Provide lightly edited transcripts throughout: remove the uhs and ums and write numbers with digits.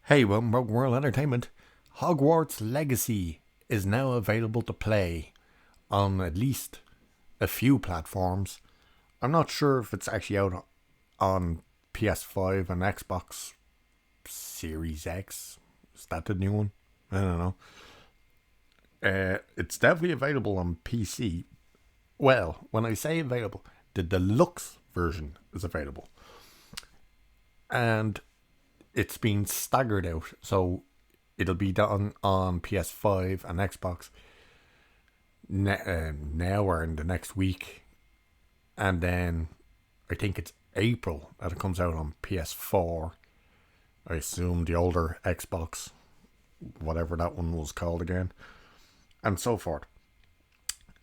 Hey, welcome to World Entertainment. Hogwarts Legacy is now available to play on at least a few platforms. I'm not sure if it's actually out on PS5 and Xbox Series X. Is that the new one? I don't know. It's definitely available on PC. Well, when I say available, the deluxe version is available. And it's been staggered out. So it'll be done on PS5 and Xbox now or in the next week. And then I think it's April that it comes out on PS4. I assume the older Xbox, whatever that one was called again, and so forth.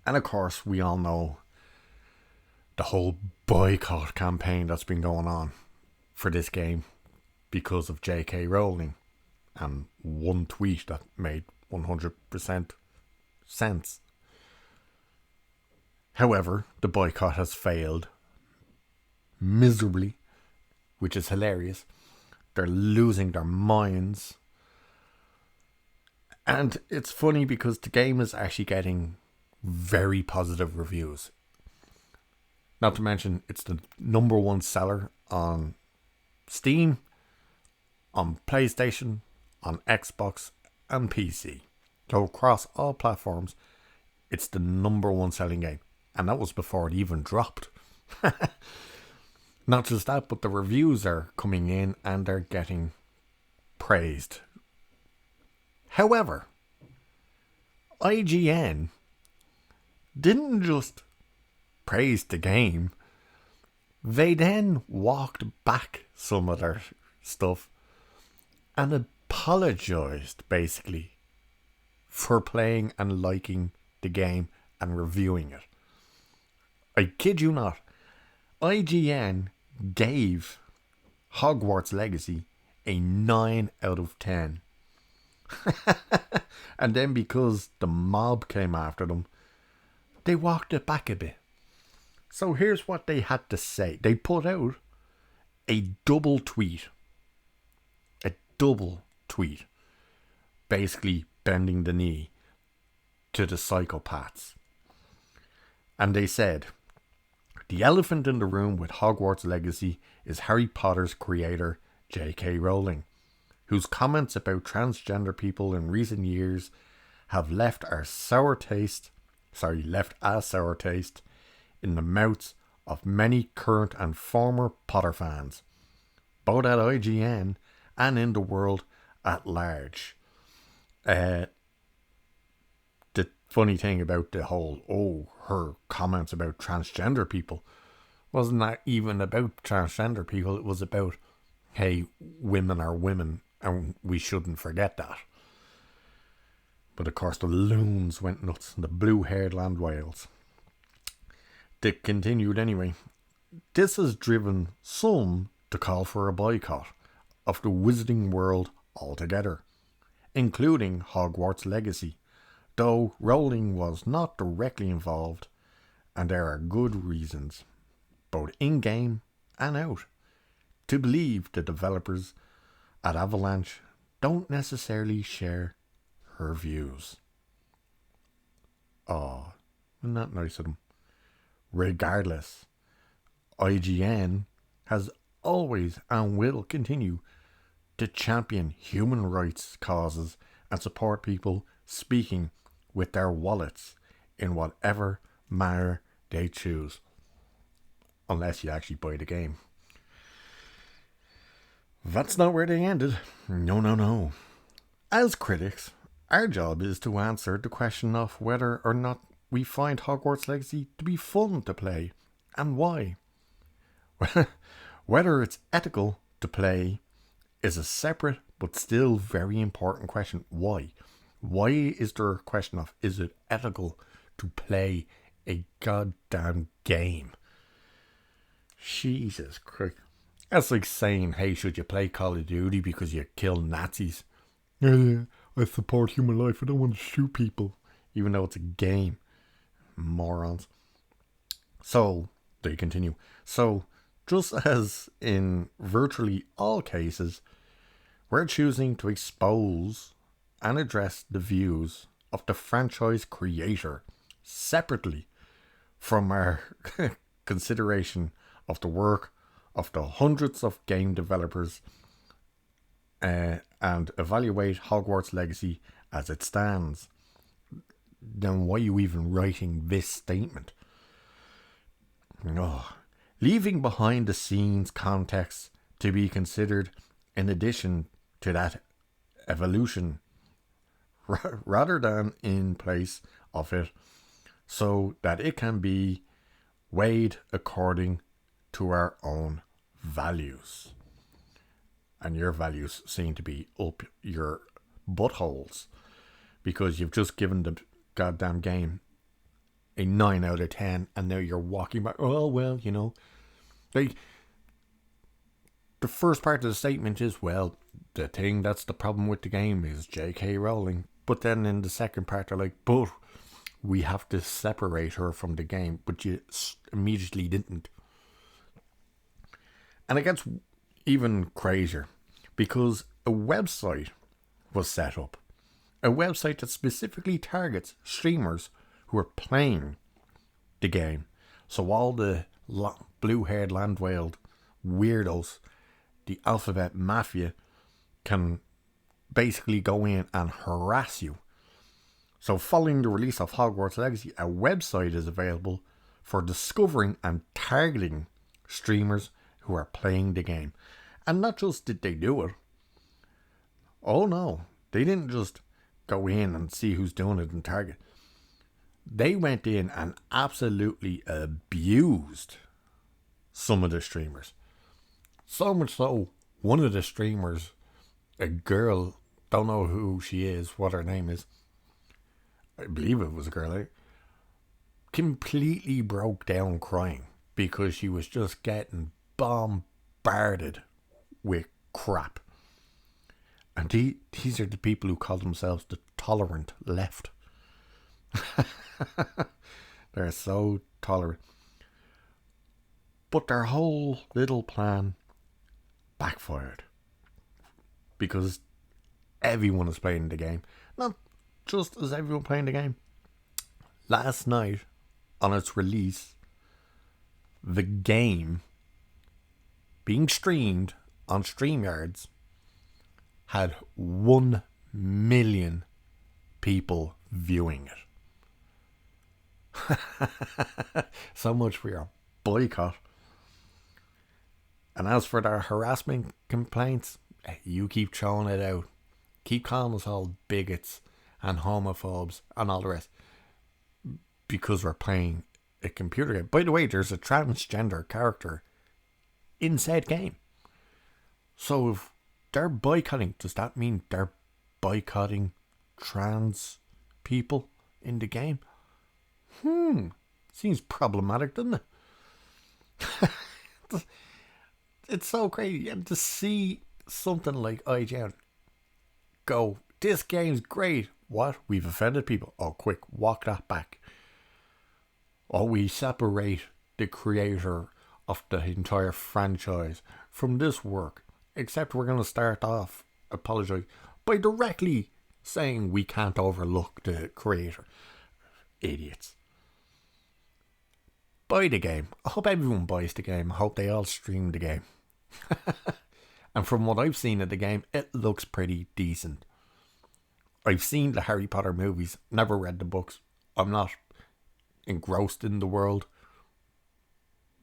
And of course, we all know the whole boycott campaign that's been going on for this game because of J.K. Rowling and one tweet that made 100% sense. However, the boycott has failed miserably, which is hilarious. They're losing their minds. And it's funny because the game is actually getting very positive reviews. Not to mention, it's the number one seller on Steam, on PlayStation, on Xbox, and PC. So across all platforms, it's the number one selling game. And that was before it even dropped. Not just that, but the reviews are coming in and they're getting praised. However, IGN didn't just praise the game. They then walked back some of their stuff and apologized, basically, for playing and liking the game and reviewing it. I kid you not, IGN gave Hogwarts Legacy a 9 out of 10. And then because the mob came after them, they walked it back a bit. So here's what they had to say. They put out a double tweet. A double tweet. Basically bending the knee to the psychopaths. And they said, the elephant in the room with Hogwarts Legacy is Harry Potter's creator, J.K. Rowling, whose comments about transgender people in recent years have left a sour taste in the mouths of many current and former Potter fans, both at IGN and in the world at large. The funny thing about the whole, her comments about transgender people wasn't that even about transgender people. It was about, hey, women are women and we shouldn't forget that. But of course the loons went nuts, the blue-haired land whales. They continued anyway. This has driven some to call for a boycott of the Wizarding World altogether, including Hogwarts Legacy, though Rowling was not directly involved, and there are good reasons, both in-game and out, to believe the developers at Avalanche don't necessarily share her views. Oh, isn't that nice of them? Regardless, IGN has always and will continue to champion human rights causes and support people speaking with their wallets in whatever manner they choose. Unless you actually buy the game. That's not where they ended. No. As critics, our job is to answer the question of whether or not we find Hogwarts Legacy to be fun to play, and why. Whether it's ethical to play is a separate but still very important question. Why? Why is there a question of, is it ethical to play a goddamn game? Jesus Christ. That's like saying, hey, should you play Call of Duty because you kill Nazis? Yeah, I support human life. I don't want to shoot people. Even though it's a game. Morons. So, they continue. So, just as in virtually all cases We're choosing to expose and address the views of the franchise creator separately from our consideration of the work of the hundreds of game developers and evaluate Hogwarts Legacy as it stands. Then why are you even writing this statement? Oh, leaving behind the scenes context to be considered in addition to that evolution rather than in place of it, so that it can be weighed according to our own values. And your values seem to be up your buttholes because you've just given the goddamn game a 9 out of 10 and now you're walking back. Oh, well, you know. Like, the first part of the statement is, well, the thing that's the problem with the game is J.K. Rowling. But then in the second part, they're like, but we have to separate her from the game. But you immediately didn't. And it gets even crazier because a website was set up. A website that specifically targets streamers who are playing the game. So all the blue-haired land-whaled weirdos, the Alphabet Mafia, can basically go in and harass you. So following the release of Hogwarts Legacy, a website is available for discovering and targeting streamers who are playing the game. And not just did they do it. Oh no, they didn't just go in and see who's doing it and target. They went in and absolutely abused some of the streamers. So much so, one of the streamers, a girl, don't know who she is, what her name is, I believe it was a girl, completely broke down crying because she was just getting bombarded with crap. And these are the people who call themselves the tolerant left. They're so tolerant. But their whole little plan backfired. Because everyone is playing the game. Not just as everyone playing the game. Last night, on its release, the game being streamed on StreamYards had 1 million people viewing it. So much for your boycott. And as for their harassment complaints, you keep throwing it out. Keep calling us all bigots and homophobes and all the rest. Because we're playing a computer game. By the way, there's a transgender character in said game. So if they're boycotting, does that mean they're boycotting trans people in the game? Seems problematic, doesn't it? It's so crazy. And to see something like IGN go, this game's great. What? We've offended people. Oh, quick, walk that back. Oh, we separate the creator of the entire franchise from this work. Except we're going to start off, apologise, by directly saying we can't overlook the creator. Idiots. Buy the game. I hope everyone buys the game. I hope they all stream the game. And from what I've seen of the game, it looks pretty decent. I've seen the Harry Potter movies, never read the books. I'm not engrossed in the world.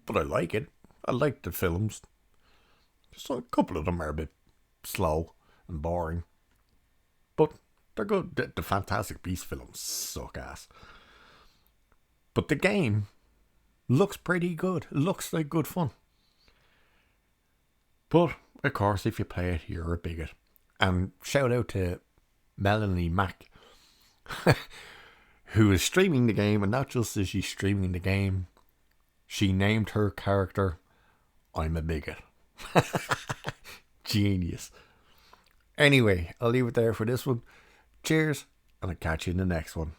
But I like it. I like the films. Just a couple of them are a bit slow and boring. But they're good. The Fantastic Beasts films suck ass. But the game looks pretty good. It looks like good fun. But, of course, if you play it, you're a bigot. And shout out to Melanie Mack, who is streaming the game. And not just is she streaming the game, she named her character I'm a Bigot. Genius. Anyway, I'll leave it there for this one. Cheers, and I'll catch you in the next one.